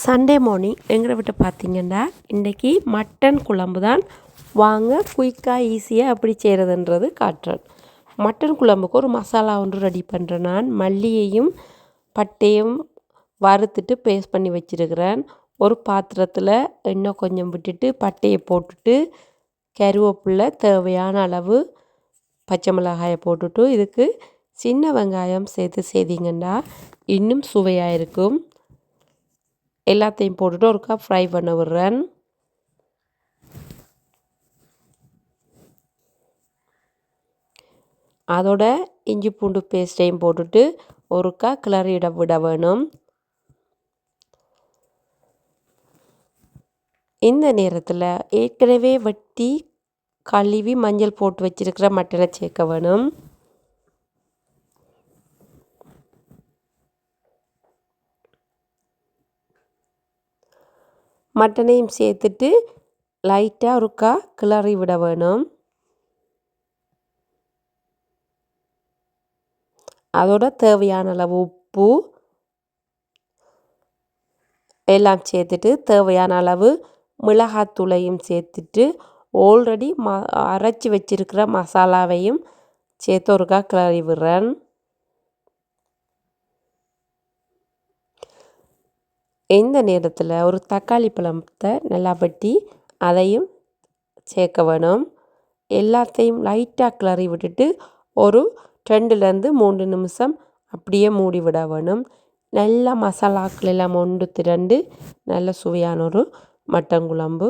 Sunday morning எங்களை விட்டு பார்த்திங்கன்னா இன்றைக்கி மட்டன் குழம்பு தான். வாங்க குயிக்காக ஈஸியாக எப்படி செய்கிறதுன்றது காட்டுறேன். மட்டன் குழம்புக்கு ஒரு மசாலா ஒன்று ரெடி பண்ணுறேன். நான் மல்லியையும் பட்டையும் வறுத்துட்டு பேஸ்ட் பண்ணி வச்சுருக்கிறேன். ஒரு பாத்திரத்தில் எண்ணெய் கொஞ்சம் விட்டுட்டு பட்டையை போட்டுட்டு கருவேப்பிலை தேவையான அளவு பச்சை மிளகாயை போட்டுட்டு இதுக்கு சின்ன வெங்காயம் சேர்த்து செய்திங்கன்னா இன்னும் சுவையாக இருக்கும். எல்லாத்தையும் போட்டுட்டு ஒருக்கா ஃப்ரை பண்ண விடுறேன். அதோட இஞ்சி பூண்டு பேஸ்ட்டையும் போட்டுட்டு ஒருக்கா கிளறி விட வேணும். இந்த நேரத்தில் ஏற்கனவே வெட்டி கழுவி மஞ்சள் போட்டு வச்சிருக்கிற மட்டனை சேர்க்க வேணும். மட்டனையும் சேர்த்துட்டு லைட்டாக ஒருக்கா கிளறி விட வேணும். அதோட தேவையான அளவு உப்பு எல்லாம் சேர்த்துட்டு தேவையான அளவு மிளகாத்தூளையும் சேர்த்துட்டு ஆல்ரெடி அரைச்சி வச்சிருக்கிற மசாலாவையும் சேர்த்து ஒருக்கா கிளறி விடுறேன். இந்த நேரத்தில் ஒரு தக்காளி பழத்தை நல்லா வெட்டி அதையும் சேர்க்க வேணும். எல்லாத்தையும் லைட்டாக கிளறி விட்டுட்டு ஒரு 2-3 நிமிஷம் அப்படியே மூடி விட வேணும். நல்லா மசாலாக்கள் எல்லாம் ஒன்று திரண்டு நல்ல சுவையான ஒரு மட்டன் குழம்பு